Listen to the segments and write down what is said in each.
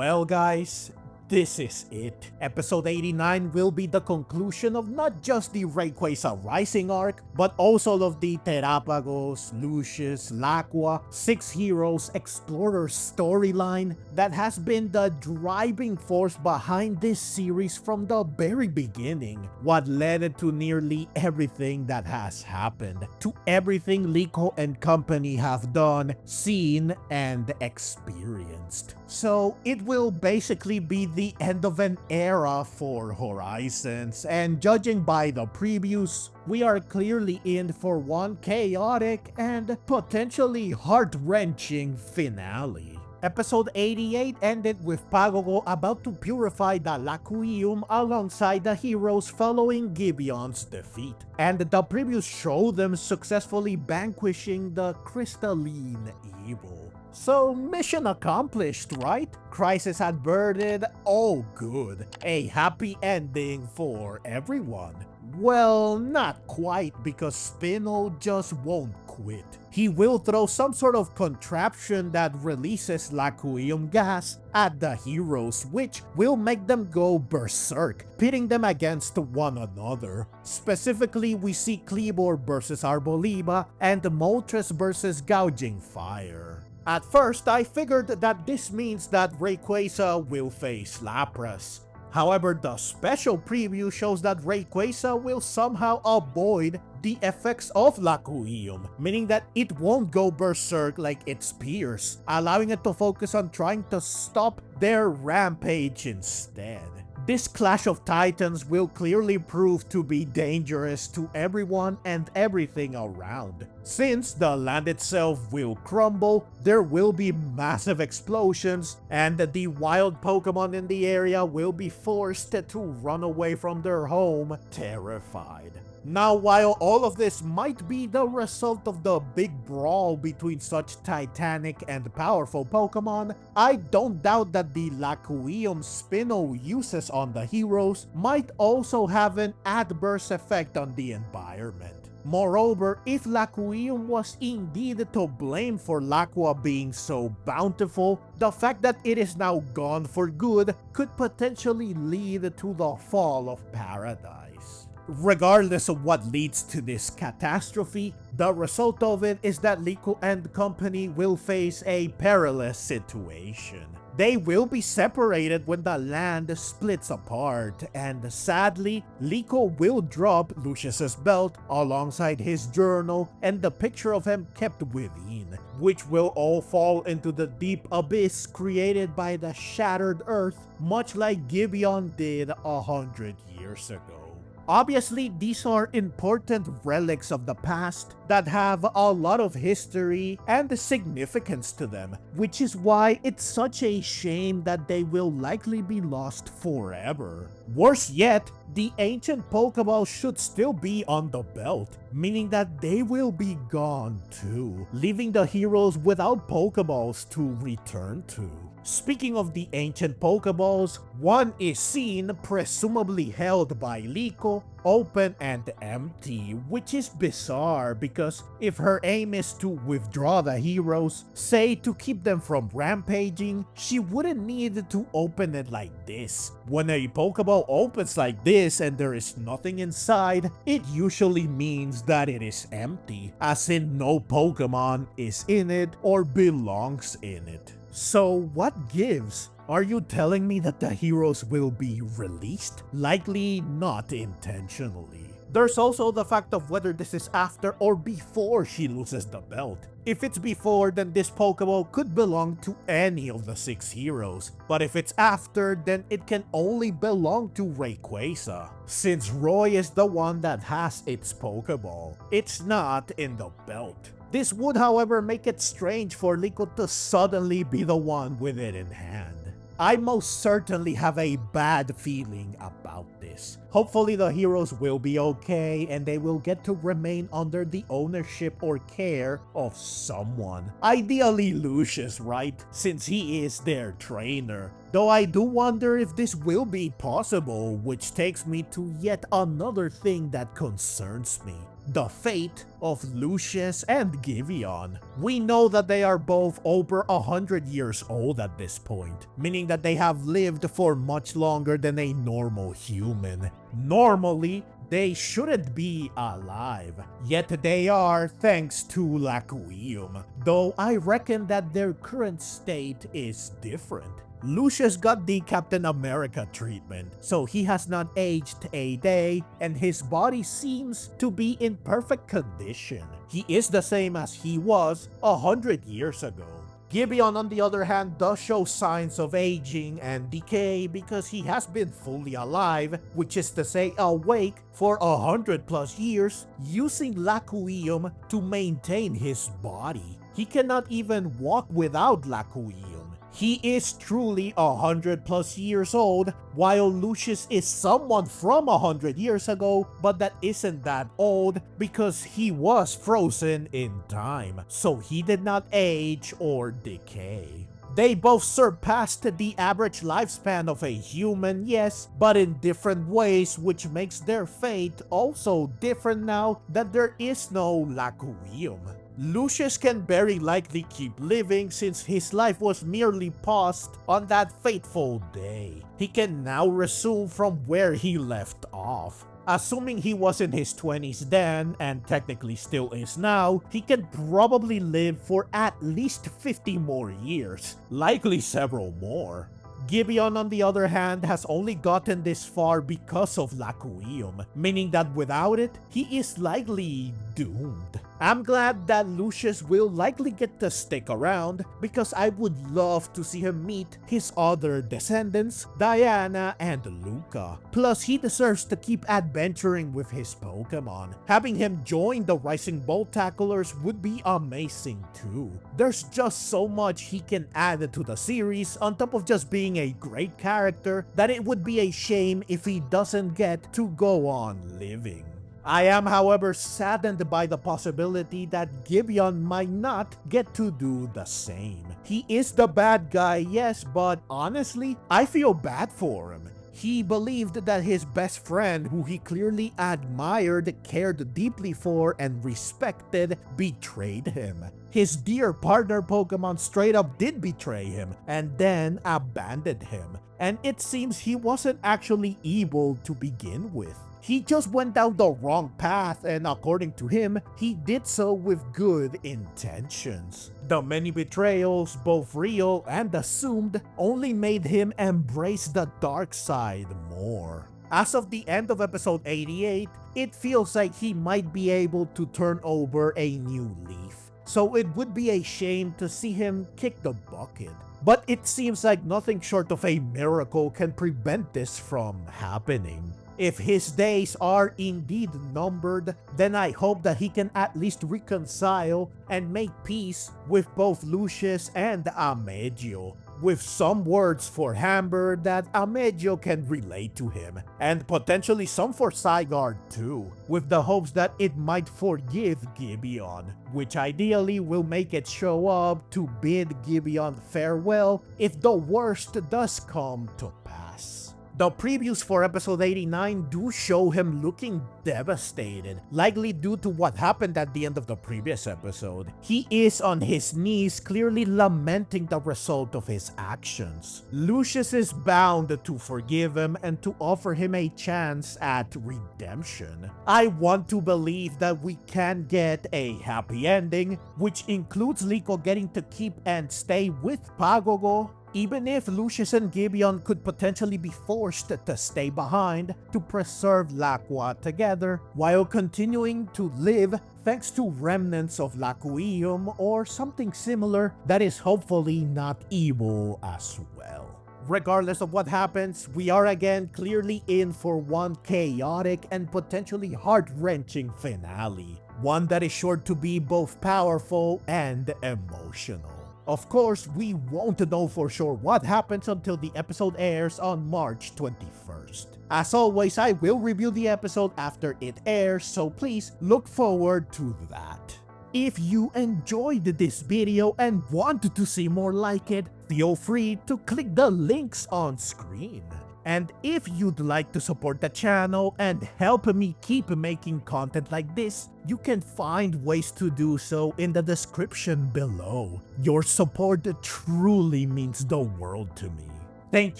Well guys, this is it. Episode 89 will be the conclusion of not just the Rayquaza Rising arc, but also of the Terapagos, Lucius, Laqua, 6 Heroes Explorer storyline that has been the driving force behind this series from the very beginning. What led it to nearly everything that has happened, to everything Liko and company have done, seen, and experienced. So it will basically be the end of an era for Horizons, and judging by the previews, we are clearly in for one chaotic and potentially heart-wrenching finale. Episode 88 ended with Pagogo about to purify the Laquium alongside the heroes following Gibeon's defeat, and the previews show them successfully vanquishing the crystalline evil. So mission accomplished, right? Crisis averted, all good. A happy ending for everyone. Well, not quite, because Spinel just won't quit. He will throw some sort of contraption that releases Laquium gas at the heroes, which will make them go berserk, pitting them against one another. Specifically, we see Kleavor versus Arboliva and Moltres versus Gouging Fire. At first, I figured that this means that Rayquaza will face Lapras. However, the special preview shows that Rayquaza will somehow avoid the effects of Laquium, meaning that it won't go berserk like its peers, allowing it to focus on trying to stop their rampage instead. This clash of titans will clearly prove to be dangerous to everyone and everything around. Since the land itself will crumble, there will be massive explosions, and the wild Pokemon in the area will be forced to run away from their home, terrified. Now, while all of this might be the result of the big brawl between such titanic and powerful Pokemon, I don't doubt that the Laquium Spinel uses on the heroes might also have an adverse effect on the environment. Moreover, if Laquium was indeed to blame for Laqua being so bountiful, the fact that it is now gone for good could potentially lead to the fall of paradise. Regardless of what leads to this catastrophe, the result of it is that Liko and company will face a perilous situation. They will be separated when the land splits apart, and sadly, Liko will drop Lucius's belt alongside his journal and the picture of him kept within, which will all fall into the deep abyss created by the shattered earth, much like Gibeon did 100 years ago. Obviously, these are important relics of the past that have a lot of history and significance to them, which is why it's such a shame that they will likely be lost forever. Worse yet, the ancient Pokeballs should still be on the belt, meaning that they will be gone too, leaving the heroes without Pokeballs to return to. Speaking of the ancient Pokeballs, one is seen, presumably held by Liko, open and empty, which is bizarre because if her aim is to withdraw the heroes, say to keep them from rampaging, she wouldn't need to open it like this. When a Pokeball opens like this and there is nothing inside, it usually means that it is empty, as in no Pokemon is in it or belongs in it. So what gives? Are you telling me that the heroes will be released? Likely not intentionally. There's also the fact of whether this is after or before she loses the belt. If it's before, then this Pokeball could belong to any of the 6 heroes, but if it's after, then it can only belong to Rayquaza, since Roy is the one that has its Pokeball. It's not in the belt. This would, however, make it strange for Liko to suddenly be the one with it in hand. I most certainly have a bad feeling about this. this. Hopefully the heroes will be okay and they will get to remain under the ownership or care of someone. Ideally Lucius, right? Since he is their trainer. Though I do wonder if this will be possible, which takes me to yet another thing that concerns me. The fate of Lucius and Gibeon. We know that they are both over 100 years old at this point, meaning that they have lived for much longer than a normal human. Normally, they shouldn't be alive, yet they are thanks to Laquium, though I reckon that their current state is different. Lucius got the Captain America treatment, so he has not aged a day and his body seems to be in perfect condition. He is the same as he was 100 years ago. Gibeon, on the other hand, does show signs of aging and decay because he has been fully alive, which is to say awake, for 100 plus years, using Laquium to maintain his body. He cannot even walk without Laquium. He is truly 100 plus years old, while Lucius is someone from 100 years ago, but that isn't that old because he was frozen in time, so he did not age or decay. They both surpassed the average lifespan of a human, yes, but in different ways, which makes their fate also different now that there is no Laquium. Lucius can very likely keep living since his life was merely paused on that fateful day. He can now resume from where he left off. Assuming he was in his 20s then, and technically still is now, he can probably live for at least 50 more years, likely several more. Gibeon, on the other hand, has only gotten this far because of Laquium, meaning that without it, he is likely doomed. I'm glad that Lucius will likely get to stick around because I would love to see him meet his other descendants, Diana and Luca. Plus, he deserves to keep adventuring with his Pokemon. Having him join the Rising Bolt Tacklers would be amazing too. There's just so much he can add to the series on top of just being a great character that it would be a shame if he doesn't get to go on living. I am, however, saddened by the possibility that Gibeon might not get to do the same. He is the bad guy, yes, but honestly, I feel bad for him. He believed that his best friend, who he clearly admired, cared deeply for, and respected, betrayed him. His dear partner Pokemon straight up did betray him, and then abandoned him. And it seems he wasn't actually evil to begin with. He just went down the wrong path, and according to him, he did so with good intentions. The many betrayals, both real and assumed, only made him embrace the dark side more. As of the end of episode 88, it feels like he might be able to turn over a new leaf. So it would be a shame to see him kick the bucket. But it seems like nothing short of a miracle can prevent this from happening. If his days are indeed numbered, then I hope that he can at least reconcile and make peace with both Lucius and Amedeo, with some words for Hamber that Amedeo can relate to him, and potentially some for Zygarde too, with the hopes that it might forgive Gibeon, which ideally will make it show up to bid Gibeon farewell if the worst does come to pass. The previews for episode 89 do show him looking devastated, likely due to what happened at the end of the previous episode. He is on his knees, clearly lamenting the result of his actions. Lucius is bound to forgive him and to offer him a chance at redemption. I want to believe that we can get a happy ending, which includes Liko getting to keep and stay with Pagogo, even if Lucius and Gibeon could potentially be forced to stay behind to preserve Laqua together while continuing to live thanks to remnants of Laquium or something similar that is hopefully not evil as well. Regardless of what happens, we are again clearly in for one chaotic and potentially heart-wrenching finale, one that is sure to be both powerful and emotional. Of course, we won't know for sure what happens until the episode airs on March 21st. As always, I will review the episode after it airs, so please look forward to that. If you enjoyed this video and want to see more like it, feel free to click the links on screen. And if you'd like to support the channel and help me keep making content like this, you can find ways to do so in the description below. Your support truly means the world to me. Thank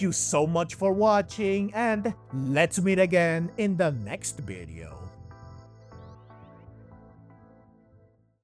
you so much for watching, and let's meet again in the next video.